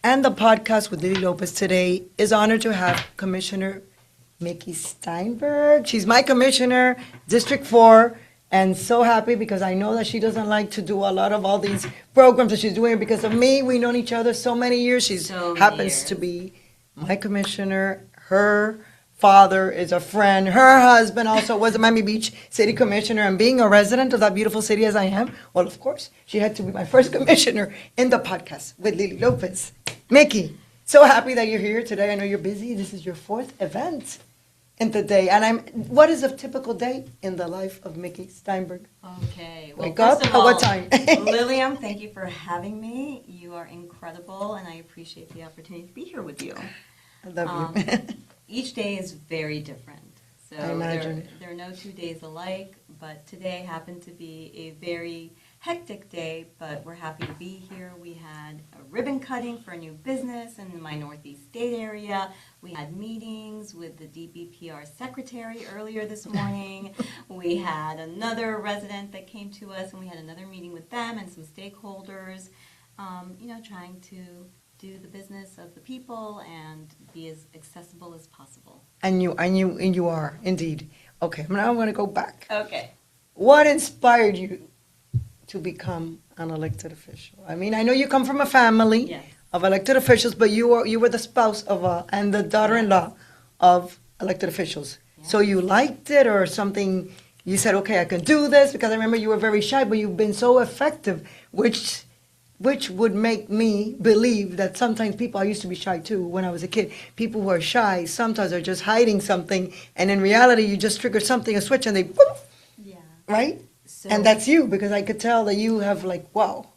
and the podcast with Lily Lopez today is honored to have Commissioner Micky Steinberg. She's my commissioner, District 4, and so happy because I know that she doesn't like to do a lot of all these programs that she's doing because of me. We've known each other so many years. She happens to be my commissioner. Her father is a friend. Her husband also was a Miami Beach City Commissioner, and being a resident of that beautiful city as I am, well, of course, she had to be my first commissioner in the podcast with Lily Lopez. Micky, so happy that you're here today. I know you're busy. This is your fourth event in the day. And what is a typical day in the life of Micky Steinberg? Okay. Well, Wake up first of at all, what time? Lillian, thank you for having me. You are incredible, and I appreciate the opportunity to be here with you. I love you. Each day is very different. So I imagine. there are no 2 days alike, but today happened to be a very hectic day, but we're happy to be here. We had a ribbon cutting for a new business in my Northeast State area. We had meetings with the DBPR secretary earlier this morning. We had another resident that came to us, and we had another meeting with them and some stakeholders, trying to do the business of the people and be as accessible as possible. And you are, indeed. Okay, now I'm going to go back. Okay. What inspired you to become an elected official? I mean, I know you come from a family Yes. of elected officials, but you were the spouse of and the daughter-in-law of elected officials. Yes. So you liked it or something, you said, okay, I can do this, because I remember you were very shy, but you've been so effective, which would make me believe that sometimes people, I used to be shy too when I was a kid, people who are shy sometimes are just hiding something, and in reality, you just trigger something, a switch, and they, poof, Yeah. right? So, And that's you, because I could tell that you have like, wow,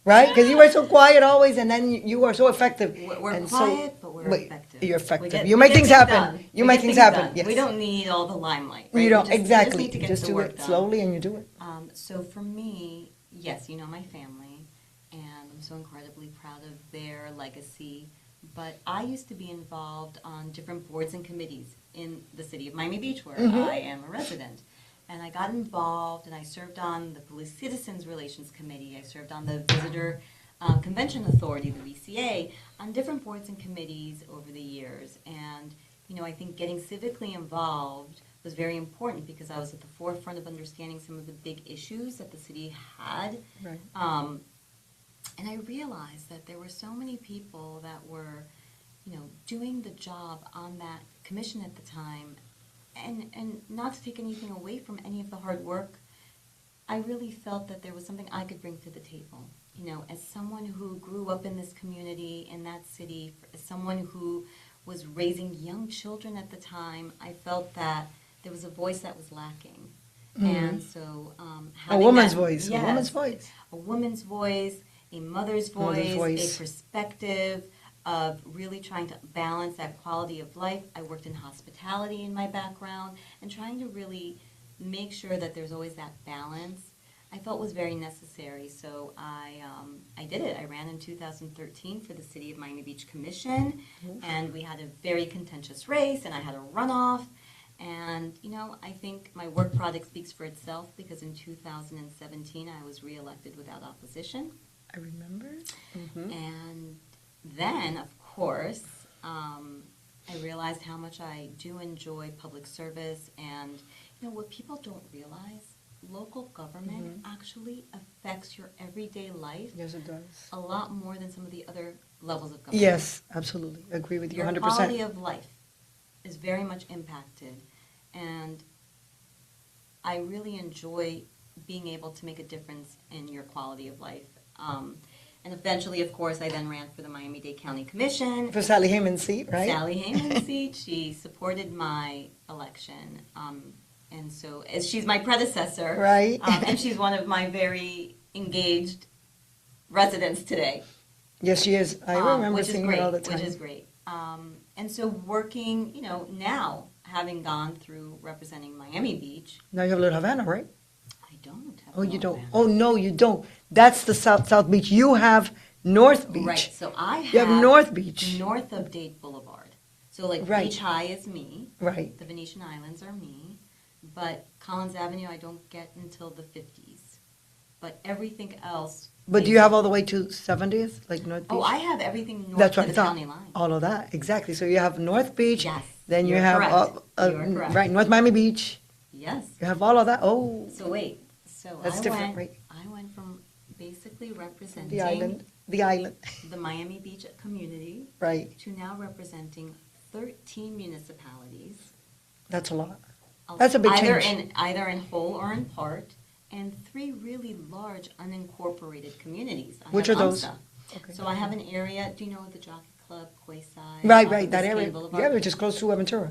right? Because you were so quiet always, and then you are so effective. We're And quiet, but we're wait, effective. You're effective. We You get make things happen. done. You We make get things happen, done. yes. We don't need all the limelight, right? You don't, We exactly. just need to get Just the do work it done. slowly and you do it. So for me, yes, my family, and I'm so incredibly proud of their legacy. But I used to be involved on different boards and committees in the city of Miami Beach, where I am a resident. And I got involved, and I served on the Police Citizens Relations Committee. I served on the Visitor Convention Authority, the VCA, on different boards and committees over the years. And, I think getting civically involved was very important because I was at the forefront of understanding some of the big issues that the city had. Right. And I realized that there were so many people that were, doing the job on that commission at the time. And not to take anything away from any of the hard work, I really felt that there was something I could bring to the table. As someone who grew up in this community, in that city, as someone who was raising young children at the time, I felt that there was a voice that was lacking. Mm-hmm. And so A having woman's that- voice, a yes, woman's voice. a woman's voice, a mother's Mother's voice, voice. a perspective of really trying to balance that quality of life. I worked in hospitality in my background, and trying to really make sure that there's always that balance, I felt was very necessary. So I did it. I ran in 2013 for the City of Miami Beach Commission, and we had a very contentious race, and I had a runoff. And, I think my work product speaks for itself because in 2017 I was reelected without opposition. I remember. Mm-hmm. And then, of course, I realized how much I do enjoy public service. And, what people don't realize, local government actually affects your everyday life Yes, it does. a lot more than some of the other levels of government. Yes, absolutely. Agree with you Your 100%. quality of life is very much impacted. And I really enjoy being able to make a difference in your quality of life. And eventually, of course, I then ran for the Miami-Dade County Commission. For Sally Heyman's seat, right? Sally Heyman's seat. She supported my election. And so as she's my predecessor. Right. And she's one of my very engaged residents today. Yes, she is. I remember which is seeing great, her all the time. Which is great. And so working, now, having gone through representing Miami Beach, Now you have Little Havana, right? I don't have Oh, you Little don't. Havana. Oh, no, you don't. That's the South Beach. You have North Beach. Right, so I have You have North Beach. north of Dade Boulevard. So like Right. Beach High is me, Right. the Venetian Islands are me, but Collins Avenue I don't get until the 50s. But everything else But do you have all the way to 70th, like North Beach? Oh, I have everything north That's to what the I thought. county line. All of that, exactly. So you have North Beach. Yes, Then you you're have, correct. You're correct. right, North Miami Beach. Yes. You have all of that. Oh, So wait, so That's different, right? I went from basically representing the island, the island, the Miami Beach community right. to now representing 13 municipalities. That's a lot. That's a big change. Either in whole or in part, and 3 really large unincorporated communities. I Which have are those? UMSA. Okay. So I have an area, do you know the Jockey Club, Quayside? Right, off right, of that Biscayne area. Boulevard? Yeah, which is close to Aventura.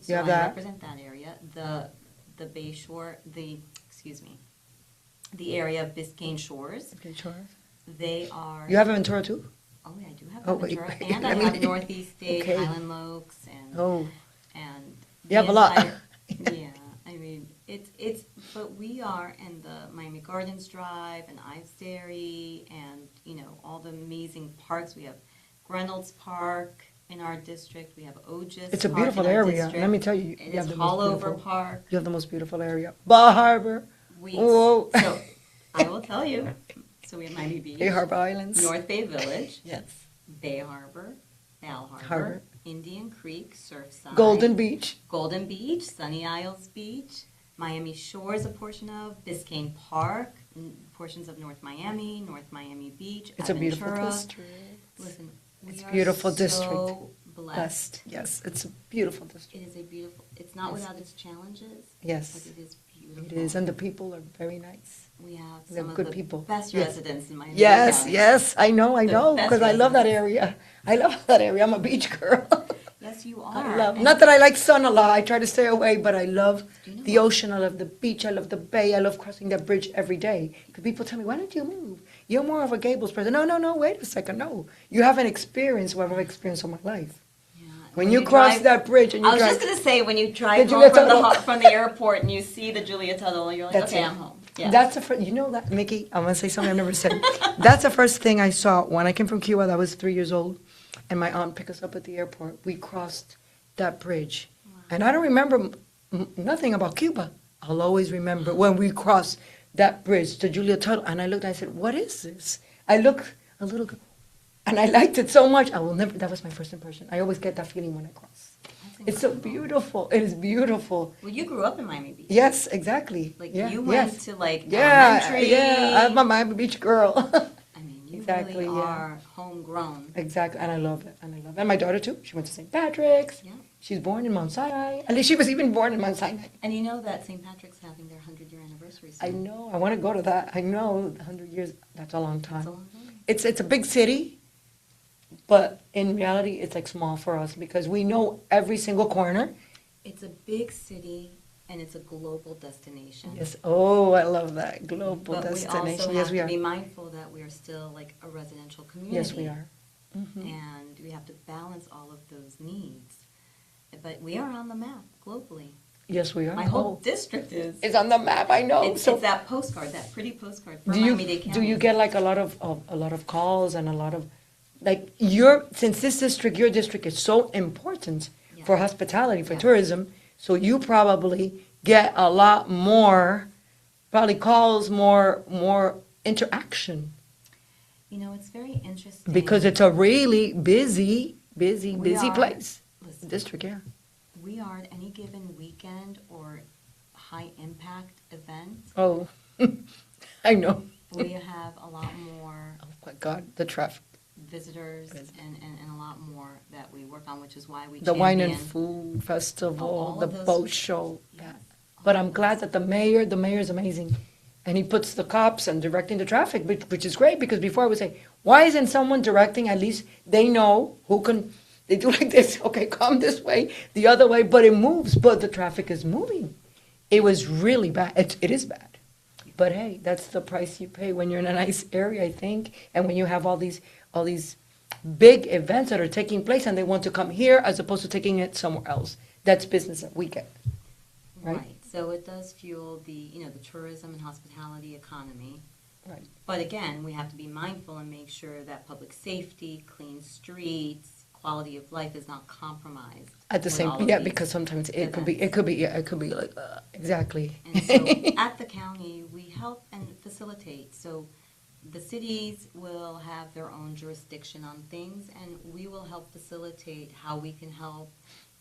So have I that. represent that area, the Bay Shore, the area of Biscayne Shores. Okay, sure. They are. You have Aventura too? Oh, yeah, I do have Oh, wait, Aventura, wait, and I I mean- have Northeast State, Okay. Highland Lakes, and Oh, and You have a lot. Yeah, I mean it's but we are in the Miami Gardens Drive and Ives Dairy, and all the amazing parks. We have Reynolds Park in our district. We have Otis. it's a Park beautiful in our area. district. Let me tell you, It you is have the most Hallover beautiful. Park. You have the most beautiful area. Bar Harbor. Whoa. So I will tell you. So we have Miami Beach, Bay Harbor Islands. North Bay Village, Yes. Bay Harbor, Bal Harbor, Harbor. Indian Creek, Surfside, Golden Beach. Golden Beach, Sunny Isles Beach, Miami Shores, a portion of Biscayne Park, portions of North Miami Beach, It's a beautiful Aventura. district. Listen, we It's are beautiful so district. blessed. Blessed. Yes, it's a beautiful district. It is a beautiful. It's not Yes. without its challenges. Yes. But it is beautiful. It is, and the people are very nice. We have They're some of good the people. best Yes. residents in Miami. Yes, County. yes, I know, The best because I love that residents. area. I love that area. I'm a beach girl. Yes, you I are. love, And not that I like sun a lot. I try to stay away, but I love Do you know the what? ocean. I love the beach. I love the bay. I love crossing that bridge every day. Because people tell me, why don't you move? You're more of a Gables person. No, wait a second. No, you haven't experienced what I've experienced all my life. Yeah. When you cross drive- that bridge and you I was drive, just gonna say when you The drive Julia home from the Tuttle. from the airport and you see the Julia Tuttle, you're like, That's okay, it. I'm home. Yeah. That's the first, you know that, Mickey, I'm gonna say something I've never said. That's the first thing I saw when I came from Cuba. I was 3 years old, and my aunt picked us up at the airport. We crossed that bridge, and I don't remember nothing about Cuba. I'll always remember when we crossed that bridge to Julia Tuttle, and I looked. I said, "What is this?" I looked a little, and I liked it so much. I will never. That was my first impression. I always get that feeling when I cross. That's It's so incredible. beautiful. It is beautiful. Well, you grew up in Miami Beach. Yes, exactly. Like Yeah, you went yes. to like Yeah, elementary. yeah. I'm a Miami Beach girl. I mean, you Exactly, really yeah. are homegrown. Exactly, and I love it, and I love it. And my daughter too. She went to St. Patrick's. Yeah. She's born in Mount Sinai. At least she was even born in Mount Sinai. And you know that St. Patrick's having their 100-year anniversary I soon. know. I want to go to that. I know. 100 years. That's a long time. It's a long time. It's a big city, but in reality, it's like small for us because we know every single corner. It's a big city and it's a global destination. Yes. Oh, I love that global But we destination. also Yes, have we to are. be mindful that we are still like a residential community. Yes, we are. Mhm. And we have to balance all of those needs. But we are on the map globally. Yes, we are. My whole Oh, district is. it's on the map. I know. It's, So it's that postcard, that pretty postcard from do you Miami-Dade County. do you get like a lot of calls and a lot of like since this district, your district is so important Yeah. for hospitality, for Yeah. tourism, so you probably get a lot more probably calls, more interaction You know, it's very interesting. because it's a really busy We are- place. Listen, District, yeah. we are at any given weekend or high impact event, Oh, I know. we have a lot more Oh my God, the traffic, visitors and a lot more that we work on, which is why we the wine and champion- food festival, all the of those- boat show. Yes, Yeah. all But of I'm those. glad that the mayor is amazing. And he puts the cops and directing the traffic, which is great because before I would say, why isn't someone directing? At least they know who can, they do like this, okay, come this way, the other way, but it moves, but the traffic is moving. It was really bad. It is bad. But hey, that's the price you pay when you're in a nice area, I think, and when you have all these big events that are taking place and they want to come here as opposed to taking it somewhere else. That's business that we get. Right. Right, so it does fuel the tourism and hospitality economy. Right. But again, we have to be mindful and make sure that public safety, clean streets, quality of life is not compromised. At the with same, all of yeah, these because sometimes it could events. be like, exactly. And so at the county, we help and facilitate. So the cities will have their own jurisdiction on things, and we will help facilitate how we can help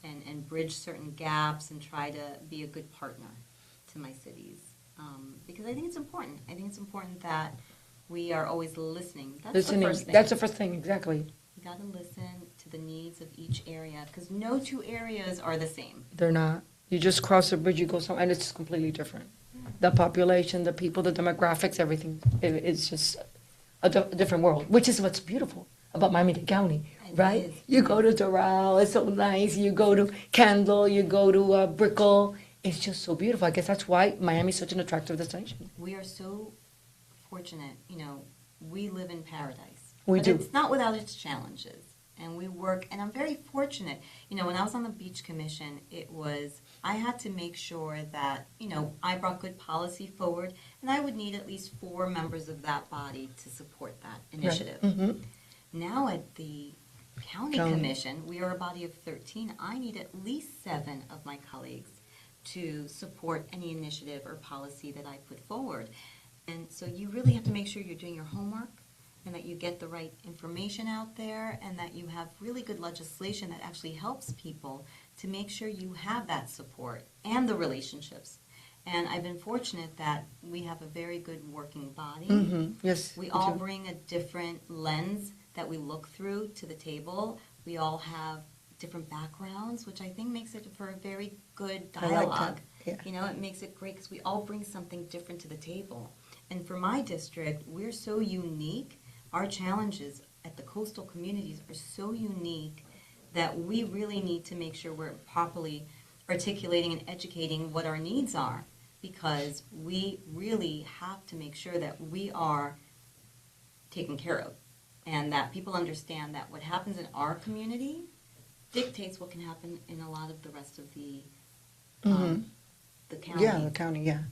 and bridge certain gaps and try to be a good partner to my cities. Because I think it's important. I think it's important that we are always listening. That's Listening, the first thing. that's the first thing, exactly. You got to listen to the needs of each area, because no two areas are the same. They're not. You just cross the bridge, you go somewhere, and it's completely different. The population, the people, the demographics, everything. It's just a different world, which is what's beautiful about Miami-Dade County, It right? is. You go to Doral, it's so nice. You go to Kendall, you go to Brickell. It's just so beautiful. I guess that's why Miami's such an attractive destination. We are so fortunate, we live in paradise. We But do. it's not without its challenges. And we work, and I'm very fortunate. When I was on the Beach Commission, I had to make sure that, I brought good policy forward, and I would need at least 4 members of that body to support that initiative. Mhm. Now at the County County. Commission, we are a body of 13. I need at least 7 of my colleagues to support any initiative or policy that I put forward. And so you really have to make sure you're doing your homework and that you get the right information out there and that you have really good legislation that actually helps people to make sure you have that support and the relationships. And I've been fortunate that we have a very good working body. Mhm. Yes. We me all too. bring a different lens that we look through to the table. We all have different backgrounds, which I think makes it for a very good I like dialogue. that, yeah. It makes it great because we all bring something different to the table. And for my district, we're so unique. Our challenges at the coastal communities are so unique that we really need to make sure we're properly articulating and educating what our needs are, because we really have to make sure that we are taken care of and that people understand that what happens in our community dictates what can happen in a lot of the rest of the county. Yeah, the county, yeah.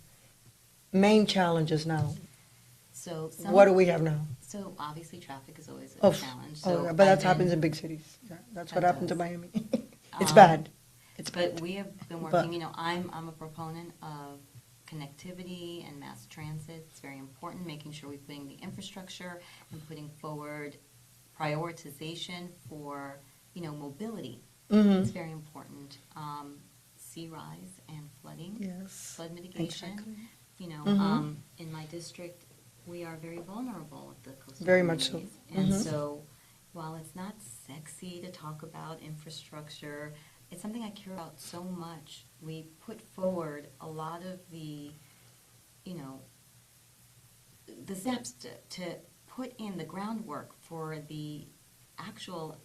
Main challenges now. So What do we have now? So obviously traffic is always a Oh, challenge. oh, So yeah, but that I've happens been- in big cities. Yeah, that's what That happened to does. Miami. It's Um, bad. It's But bad. we have been But- working, I'm a proponent of connectivity and mass transit. It's very important, making sure we're putting the infrastructure and putting forward prioritization for, mobility. It's Mhm. very important. Sea rise and flooding. Yes. Flood mitigation. Exactly. In my district, we are very vulnerable at the coastal Very much so. communities. And Mhm. so, while it's not sexy to talk about infrastructure, it's something I care about so much. We put forward a lot of the steps to put in the groundwork for the actual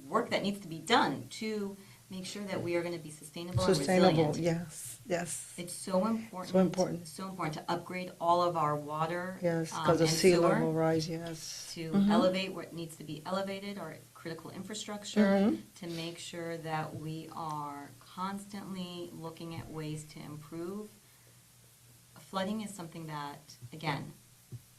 work that needs to be done to make sure that we are going to be sustainable and Sustainable, resilient. yes, yes. It's so important. So important. So important to upgrade all of our water. Yes, because of and sea sewer, level rise, yes. to Mhm. elevate where it needs to be elevated, our critical infrastructure, Mhm. to make sure that we are constantly looking at ways to improve. Flooding is something that, again,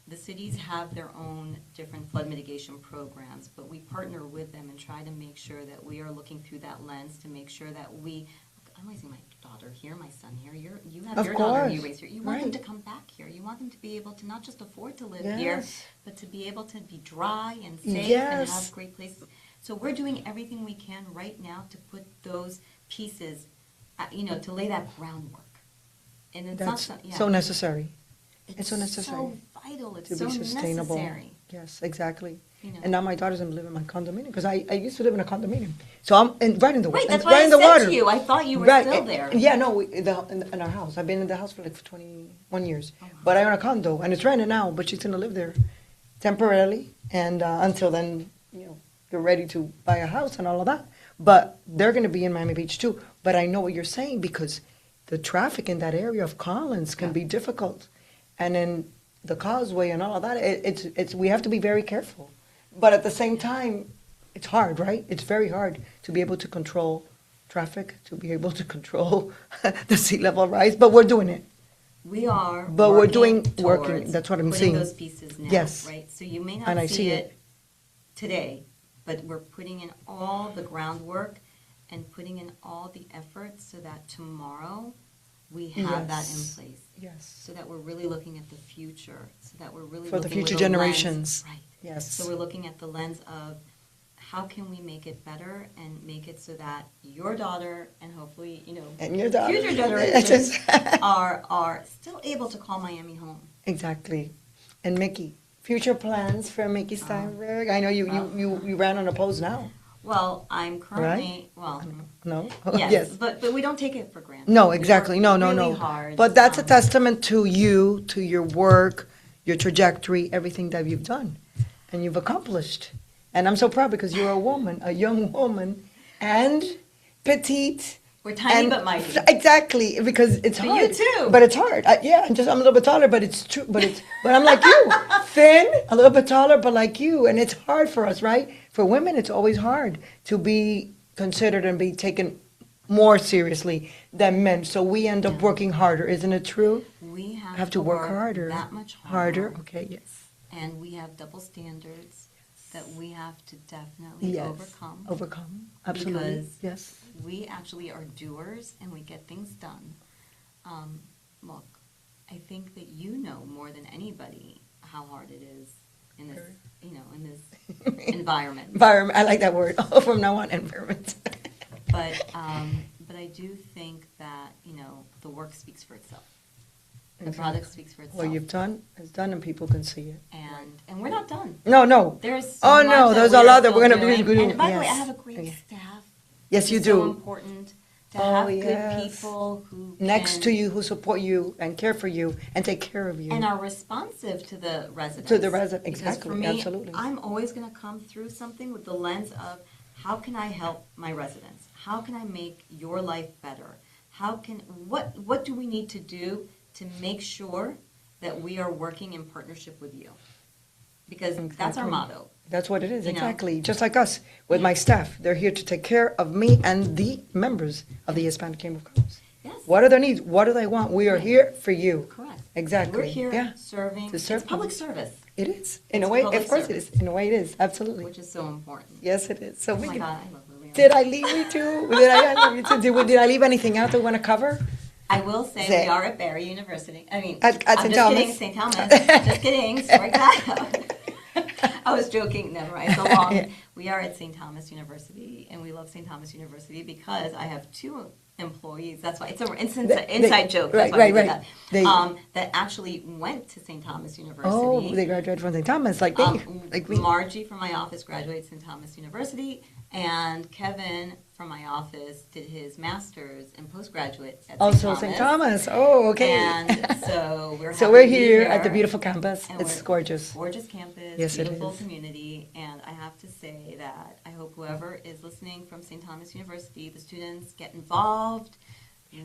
the cities have their own different flood mitigation programs, but we partner with them and try to make sure that we are looking through that lens to make sure that I'm raising my daughter here, my son here, you have Of your daughter course. you raise here. You want them Right. to come back here. You want them to be able to not just afford to live here, Yes. but to be able to be dry and safe and Yes. have great places. So we're doing everything we can right now to put those pieces, to lay that groundwork. And it's That's not so necessary. It's so so necessary vital. It's to so be sustainable. necessary. Yes, exactly. You know. And now my daughter's gonna live in my condominium, because I used to live in a condominium. So I'm right in the Right, water. that's right why I in the said water. to you, I thought you were Right, still there. Yeah, no, in our house. I've been in the house for like 21 years. Oh, wow. But I own a condo, and it's rented now, but she's gonna live there temporarily, and until then, they're ready to buy a house and all of that. But they're gonna be in Miami Beach too. But I know what you're saying, because the traffic in that area of Collins can Yeah. be difficult. And then the causeway and all of that, it's we have to be very careful. But at the same time, it's hard, right? It's very hard to be able to control traffic, to be able to control the sea level rise, but we're doing it. We are But we're working, towards that's what I'm putting seeing. those pieces now, Yes. right? So you may And I not see see it. it today, but we're putting in all the groundwork and putting in all the effort so that tomorrow we have that in Yes. place. Yes. So that we're really looking at the future, so that we're really For the looking with future a lens- generations. Right. Yes. So we're looking at the lens of how can we make it better and make it so that your daughter and hopefully, And your daughter. future generations are still able to call Miami home. Exactly. And Mickey, future plans for Mickey Steinberg? I know you ran on a post now. Well, I'm currently, No? yes, but we don't take it for granted. No, We exactly. work No, no, really no. hard, But that's a testament to you, to your work, your trajectory, everything that you've done and you've accomplished. And I'm so proud because you're a woman, a young woman, and petite. We're tiny and but mighty. Exactly, because it's But hard. you too. But it's hard. Yeah, I'm a little bit taller, but it's true. But I'm like you, thin, a little bit taller, but like you. And it's hard for us, right? For women, it's always hard to be considered and be taken more seriously than men. So we end up working harder, isn't it true? We Have to work harder. that much harder. Okay, yes. And we have double standards that we have to definitely Yes. overcome. Overcome. Absolutely. Because Yes. we actually are doers and we get things done. Look, I think that you know more than anybody how hard it is in this, in this environment. Environment. I like that word. From now on, environment. But I do think that, the work speaks for itself. The Exactly. product speaks for itself. What you've done is done, and people can see it. And we're not done. No. There's Oh, so no, much there's that a we lot are that we're still gonna be doing. doing, And by the way, I yes. have a great Okay. staff. Yes, you It's so do. important to Oh, have yes. good people who Next can- to you, who support you and care for you and take care of you. and are responsive to the residents. To the resident, Because exactly, for me, absolutely. I'm always going to come through something with the lens of how can I help my residents? How can I make your life better? What do we need to do to make sure that we are working in partnership with you? Because that's our Exactly. motto. That's what it is, You know. exactly. Just like us, with my staff. They're here to take care of me and the members of the Hispanic Chamber of Commerce. Yes. What are their needs? What do they want? We are here for you. Correct. Exactly. We're here Yeah. serving. To serve It's public them. service, It is. In a It's way, public of course it service. is. In a way it is, absolutely. which is so important. Yes, it is. So Oh we my can. God, I love Lily. Did I leave you too? I love you too. Did I leave anything out that we want to cover? I will say Say- we are at Barry University. I mean, At I'm St. just Thomas. kidding, St. Thomas. Just kidding. Sorry, God. I was joking. Never mind. So long. Yeah. We are at St. Thomas University, and we love St. Thomas University because I have two employees. That's why it's an inside joke. That's why we did that. They- That actually went to St. Thomas University. Oh, they graduated from St. Thomas, like me. Like me. Margie from my office graduated St. Thomas University, and Kevin from my office did his master's and postgraduate at Also St. Thomas. Oh, okay. And so we're So happy we're to be here at the beautiful campus. And It's we're- gorgeous. Gorgeous campus, Yes, it beautiful is. community, and I have to say that I hope whoever is listening from St. Thomas University, the students get involved,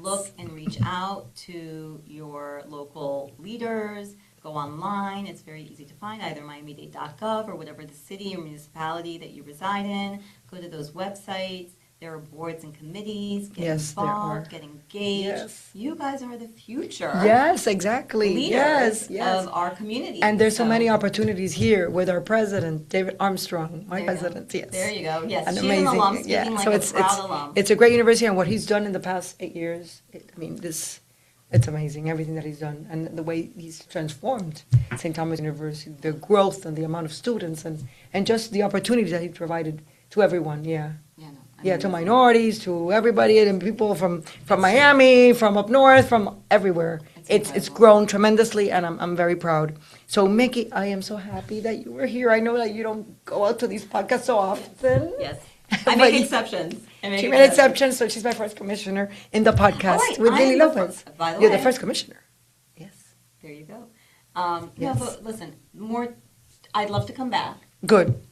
look and reach out to your local leaders, go online, it's very easy to find, either miami-dade.gov or whatever the city or municipality that you reside in, go to those websites. There are boards and committees, get Yes, there are. involved, get engaged. Yes. You guys are the future Yes, exactly. leaders Yes. of our community. And there's so many opportunities here with our president, David Armstrong, my There you go. president, yes. There you go. Yes, An she's an amazing, alum, speaking yeah. like So a it's proud alum. It's a great university, and what he's done in the past 8 years, it's amazing, everything that he's done, and the way he's transformed St. Thomas University, the growth and the amount of students, and just the opportunities that he provided to everyone, yeah. Yeah, no, I Yeah, mean, to minorities, to everybody, and people from Miami, from up north, from everywhere. It's incredible. grown tremendously, and I'm very proud. So, Mickey, I am so happy that you were here. I know that you don't go out to these podcasts so often. Yes. But I make exceptions. She made exceptions, so she's my first commissioner in the podcast Oh, right, with I Lily am the Lopez. first, by the You're way. the first commissioner. Yes. There you go. Yes. No, but listen, I'd love to come back. Good.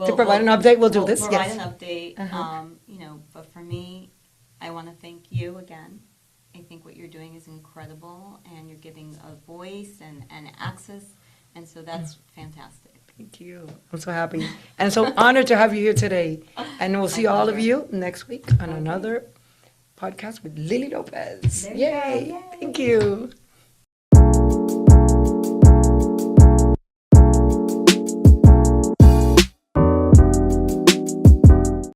To provide an update, we'll do this, Provide yes. an update, Uh-huh. but for me, I want to thank you again. I think what you're doing is incredible, and you're giving a voice and access, and so that's fantastic. Thank you. I'm so happy. And so honored to have you here today. And we'll see My all of pleasure. you next week on another podcast with Lily Lopez. There you go. Yay. Yay. Thank you.